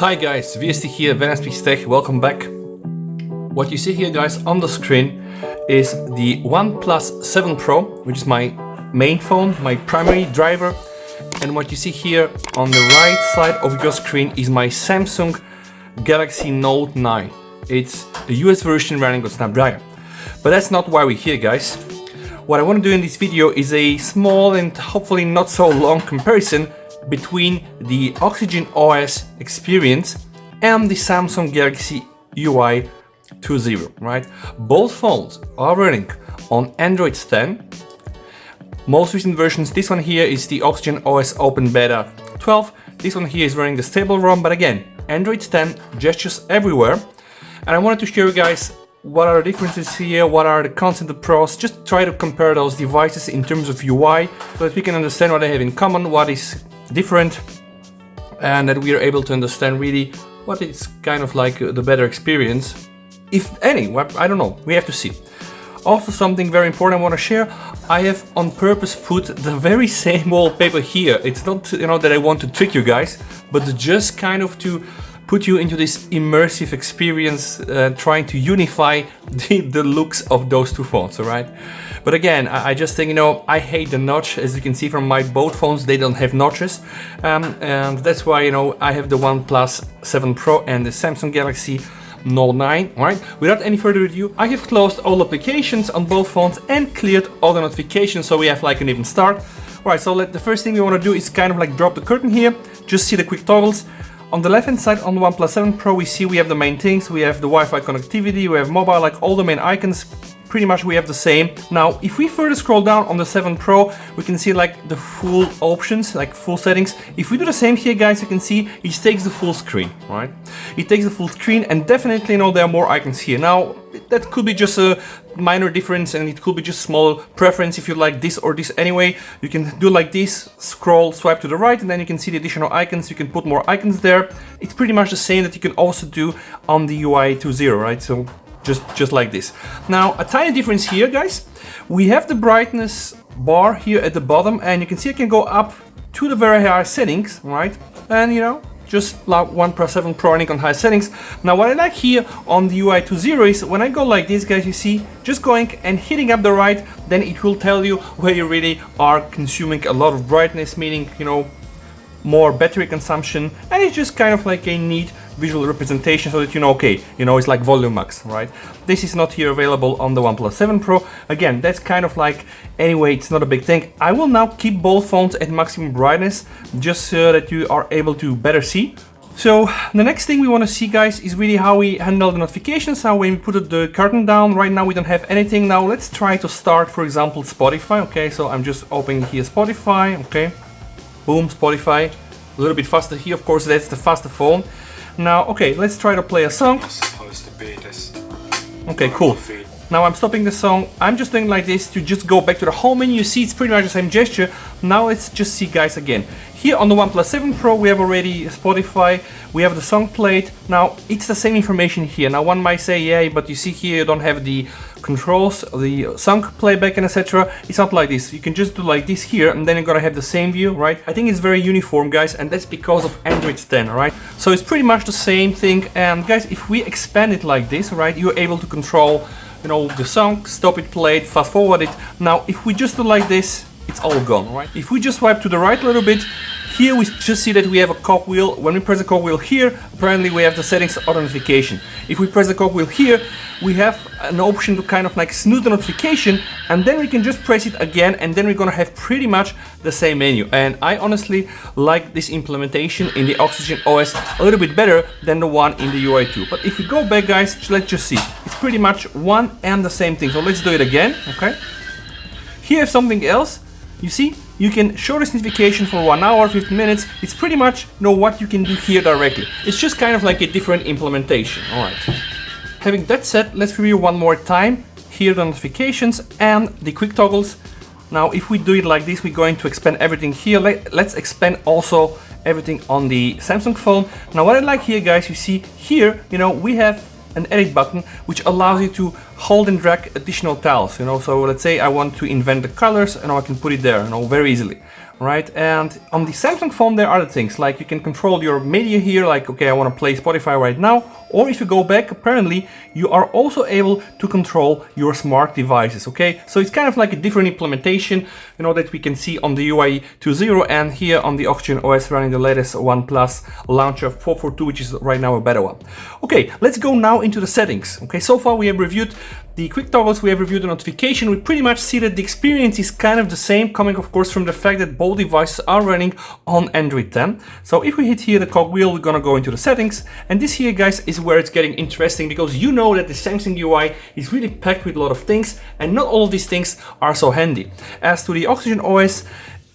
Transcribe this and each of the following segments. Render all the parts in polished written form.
Hi guys, VST here, Speaks Tech, welcome back. What you see here guys on the screen is the OnePlus 7 Pro, which is my main phone, my primary driver. And what you see here on the right side of your screen is my Samsung Galaxy Note 9. It's a US version running on Snapdragon. But that's not why we're here guys. What I want to do in this video is a small and hopefully not so long comparison between the OxygenOS experience and the Samsung Galaxy UI 2.0, right? Both phones are running on Android 10. Most recent versions, this one here is the OxygenOS Open Beta 12. This one here is running the stable ROM, but again, Android 10, gestures everywhere. And I wanted to show you guys what are the differences here, what are the cons and the pros, just try to compare those devices in terms of UI so that we can understand what they have in common, what is different, and that we are able to understand really what is kind of like the better experience, if any. I don't know, we have to see. Also, something very important I want to share, I have on purpose put the very same wallpaper here. It's not, that I want to trick you guys, but just kind of to put you into this immersive experience, trying to unify the looks of those two phones, alright? But again, I just think, I hate the notch. As you can see from my both phones, they don't have notches. And that's why, I have the OnePlus 7 Pro and the Samsung Galaxy Note 9, alright? Without any further ado, I have closed all applications on both phones and cleared all the notifications, so we have like an even start. Alright, so the first thing we want to do is kind of like drop the curtain here, just see the quick toggles. On the left hand side on the OnePlus 7 Pro we have the main things, we have the Wi-Fi connectivity, we have mobile, like all the main icons, pretty much we have the same. Now if we further scroll down on the 7 Pro, we can see like the full options, like full settings. If we do the same here guys, you can see it takes the full screen, right? It takes the full screen, and definitely there are more icons here. Now that could be just a minor difference, and it could be just small preference. If you like this or this anyway, you can do like this, scroll, swipe to the right, and then you can see the additional icons. You can put more icons there. It's pretty much the same that you can also do on the UI 2.0, right? So just like this. Now a tiny difference here guys, we have the brightness bar here at the bottom, and you can see I can go up to the very high settings, right? And just like OnePlus 7 Pro running on high settings. Now what I like here on the UI 2.0 is when I go like this guys, you see, just going and hitting up the right, then it will tell you where you really are consuming a lot of brightness, meaning more battery consumption, and it's just kind of like a neat visual representation so that okay, it's like volume max, right? This is not here available on the OnePlus 7 Pro. Again, that's kind of like, anyway, it's not a big thing. I will now keep both phones at maximum brightness just so that you are able to better see. So the next thing we want to see guys is really how we handle the notifications, how when we put the curtain down. Right now we don't have anything. Now let's try to start, for example, Spotify. Okay, so I'm just opening here Spotify. Okay, boom, Spotify. A little bit faster here, of course, that's the faster phone. Now, okay, let's try to play a song. Supposed to be this. Okay, cool. Now I'm stopping the song. I'm just doing like this to just go back to the home menu. You see, it's pretty much the same gesture. Now let's just see guys again. Here on the OnePlus 7 Pro, we have already Spotify. We have the song played. Now it's the same information here. Now one might say, yeah, but you see here you don't have the controls, the song playback and etc. It's not like this. You can just do like this here, and then you're gonna have the same view, right? I think it's very uniform guys, and that's because of Android 10, right? So it's pretty much the same thing. And guys, if we expand it like this, right, you're able to control the song, stop it, play it, fast forward it. Now if we just do like this, it's all gone, right? If we just swipe to the right a little bit, here we just see that we have a cogwheel. When we press the cogwheel here, apparently we have the settings auto notification. If we press the cogwheel here, we have an option to kind of like snooze the notification, and then we can just press it again, and then we're gonna have pretty much the same menu. And I honestly like this implementation in the OxygenOS a little bit better than the one in the UI 2. But if we go back guys, let's just see. It's pretty much one and the same thing. So let's do it again, okay? Here something else. You see, you can show this notification for 1 hour, 15 minutes. It's pretty much what you can do here directly. It's just kind of like a different implementation. All right. Having that said, let's review one more time. Here the notifications and the quick toggles. Now, if we do it like this, we're going to expand everything here. Let's expand also everything on the Samsung phone. Now, what I like here, guys, you see here, we have an edit button which allows you to hold and drag additional tiles, so let's say I want to invent the colors, and I can put it there, very easily. right? And on the Samsung phone, there are other things, like you can control your media here, like, okay, I want to play Spotify right now. Or if you go back, apparently, you are also able to control your smart devices, okay? So it's kind of like a different implementation, you know, that we can see on the UI 2.0 and here on the OxygenOS running the latest OnePlus launcher 4.4.2, which is right now a better one. Okay, let's go now into the settings. Okay, so far we have reviewed the quick toggles, we have reviewed the notification. We pretty much see that the experience is kind of the same, coming of course from the fact that both devices are running on Android 10. So if we hit here the cogwheel, we're gonna go into the settings, and this here, guys, is where it's getting interesting, because you know that the Samsung UI is really packed with a lot of things, and not all of these things are so handy. As to the OxygenOS,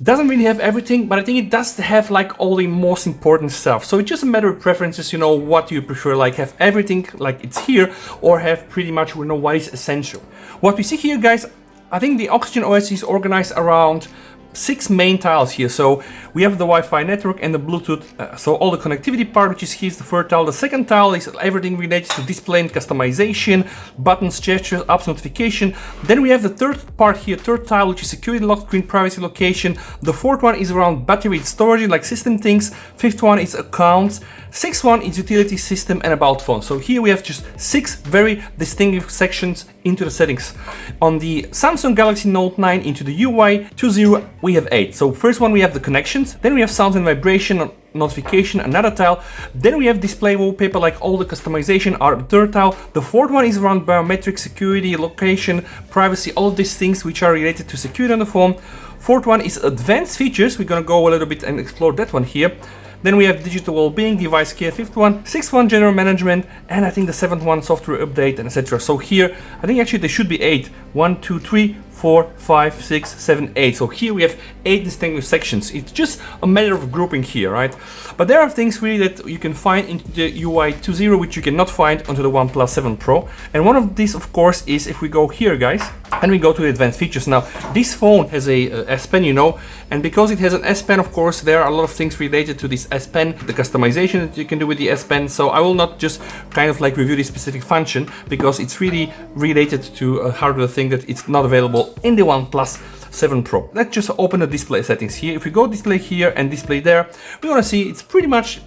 doesn't really have everything, but I think it does have like all the most important stuff. So it's just a matter of preferences, you know, what do you prefer, like have everything like it's here, or have pretty much, you know, what is essential. What we see here, guys, I think the OxygenOS is organized around 6 main tiles here. So we have the Wi-Fi network and the Bluetooth, so all the connectivity part, which is here, is the first tile. The second tile is everything related to display and customization, buttons, gestures, apps, notification. Then we have the third part here, third tile, which is security, lock screen, privacy, location. The fourth one is around battery storage, like system things. Fifth one is accounts. Sixth one is utility system and about phone. So here we have just 6 very distinctive sections into the settings. On the Samsung Galaxy Note 9 into the UI 2.0, we have 8. So first one, we have the connections, then we have sounds and vibration, notification, another tile. Then we have display wallpaper, like all the customization are the third tile. The fourth one is around biometric, security, location, privacy, all of these things which are related to security on the phone. Fourth one is advanced features. We're gonna go a little bit and explore that one here. Then we have digital well-being, device care, fifth one, sixth one, general management, and I think the seventh one, software update, and etc. So here, I think actually there should be 8. 1, 2, 3, 4, 5, 6, 7, 8. So here we have 8 distinctive sections. It's just a matter of grouping here, right? But there are things really that you can find in the UI 2.0 which you cannot find onto the OnePlus 7 Pro. And one of these, of course, is if we go here, guys, and we go to the advanced features. Now, this phone has a S Pen, you know, and because it has an S Pen, of course, there are a lot of things related to this S Pen, the customization that you can do with the S Pen. So I will not just kind of like review this specific function, because it's really related to a hardware thing that it's not available in the OnePlus 7 Pro. Let's just open the display settings here. If we go display here and display there, we're gonna see it's pretty much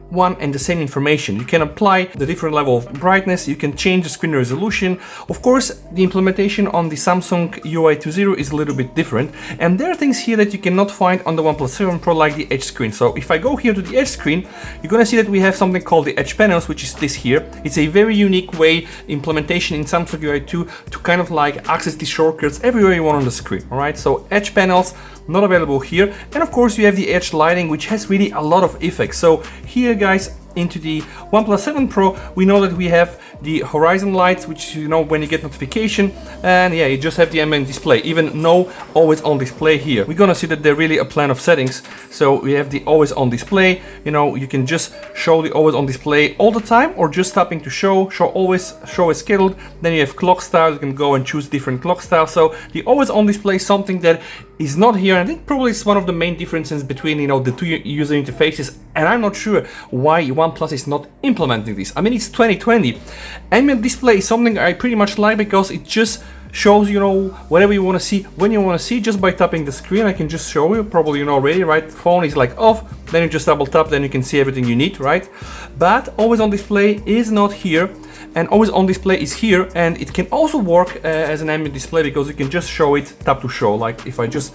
one and the same information. You can apply the different level of brightness, you can change the screen resolution. Of course, the implementation on the Samsung UI 2.0 is a little bit different, and there are things here that you cannot find on the OnePlus 7 Pro, like the edge screen. So if I go here to the edge screen, you're gonna see that we have something called the edge panels, which is this here. It's a very unique way implementation in Samsung UI 2 to kind of like access the shortcuts everywhere you want on the screen. All right, so edge panels not available here. And of course you have the edge lighting, which has really a lot of effects. So here, guys, into the OnePlus 7 Pro, we know that we have the horizon lights, which, you know, when you get notification, and yeah, you just have the ambient display, even no always on display here. We're gonna see that they're really a plan of settings. So we have the always on display, you know, you can just show the always on display all the time, or just tapping to show always, show as scheduled. Then you have clock style, you can go and choose different clock style. So the always on display is something that is not here. I think probably it's one of the main differences between, you know, the two user interfaces, and I'm not sure why OnePlus is not implementing this. I mean, it's 2020. Ambient display is something I pretty much like, because it just shows, you know, whatever you want to see when you want to see, just by tapping the screen. I can just show you, probably you know already, right? Phone is like off, then you just double tap, then you can see everything you need, right? But always on display is not here, and always on display is here, and it can also work as an ambient display, because you can just show it, tap to show. Like if I just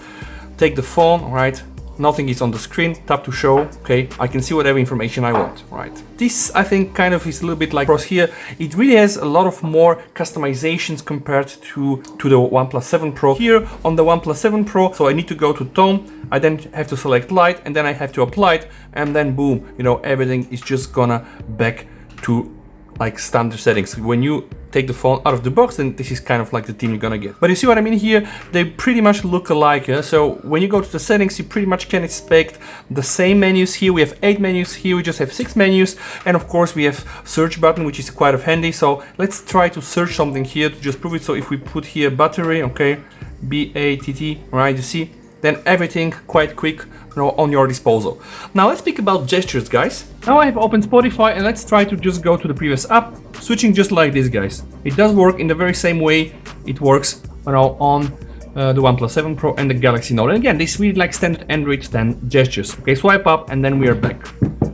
take the phone, right, nothing is on the screen, tap to show, okay, I can see whatever information I want, right? This, I think, kind of is a little bit like across here. It really has a lot of more customizations compared to the OnePlus 7 Pro. Here on the OnePlus 7 Pro, so I need to go to tone, I then have to select light, and then I have to apply it, and then boom, you know, everything is just gonna back to like standard settings. When you take the phone out of the box, then this is kind of like the theme you're gonna get. But you see what I mean here? They pretty much look alike. So when you go to the settings, you pretty much can expect the same menus. Here we have 8 menus, here we just have 6 menus, and of course we have search button, which is quite handy. So let's try to search something here to just prove it. So if we put here battery, okay, BATT, right, you see, then everything quite quick, you know, on your disposal. Now let's speak about gestures, guys. Now I have opened Spotify, and let's try to just go to the previous app, switching just like this, guys. It does work in the very same way it works, you know, on the OnePlus 7 Pro and the Galaxy Note. And again, this really like standard Android 10 gestures. Okay, swipe up and then we are back.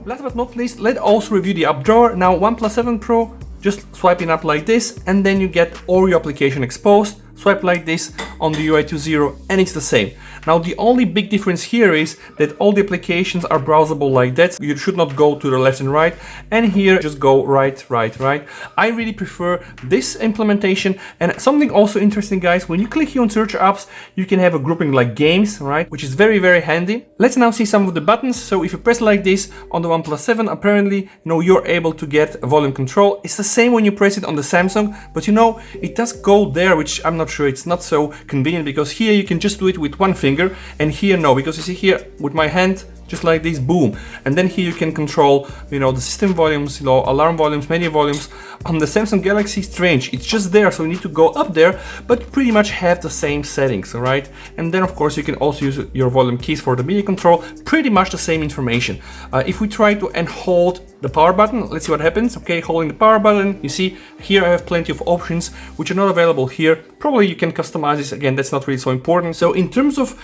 Last but not least, let's also review the up drawer. Now OnePlus 7 Pro, just swiping up like this and then you get all your application exposed. Swipe like this on the UI 2.0 and it's the same. Now the only big difference here is that all the applications are browsable like that. You should not go to the left and right, and here just go right, right, right. I really prefer this implementation. And something also interesting, guys, when you click here on search apps, you can have a grouping like games, right? Which is very, very handy. Let's now see some of the buttons. So if you press like this on the OnePlus 7, apparently, you're able to get volume control. It's the same when you press it on the Samsung, but it does go there, which I'm not sure, it's not so convenient, because here you can just do it with one finger, and here no, because you see here with my hand, just like this, boom. And then here you can control, the system volumes, alarm volumes, menu volumes. On the Samsung Galaxy, strange, it's just there, so you need to go up there, but pretty much have the same settings, all right? And then of course you can also use your volume keys for the media control, pretty much the same information. If we try to hold the power button, let's see what happens. Okay, holding the power button, you see here I have plenty of options which are not available here. Probably you can customize this, again, that's not really so important. So in terms of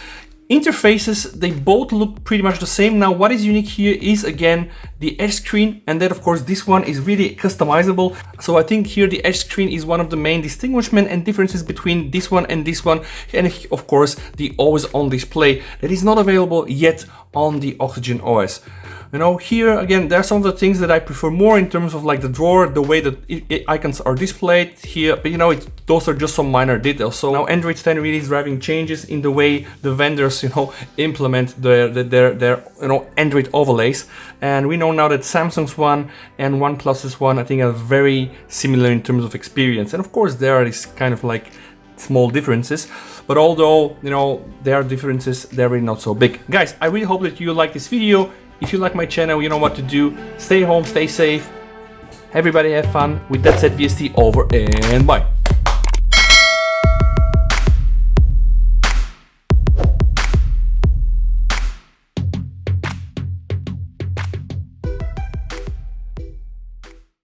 interfaces, they both look pretty much the same. Now what is unique here is again the edge screen, and then of course this one is really customizable. So I think here the edge screen is one of the main distinguishment and differences between this one and this one, and of course the always on display that is not available yet on the OxygenOS. Here again, there are some of the things that I prefer more in terms of like the drawer, the way that icons are displayed here, but those are just some minor details. So now Android 10 really is driving changes in the way the vendors, implement their Android overlays. And we know now that Samsung's one and OnePlus's one, I think, are very similar in terms of experience. And of course, there are these kind of like small differences, but although, there are differences, they're really not so big. Guys, I really hope that you like this video. If you like my channel, you know what to do. Stay home, stay safe. Everybody have fun. With that said, VST over and bye.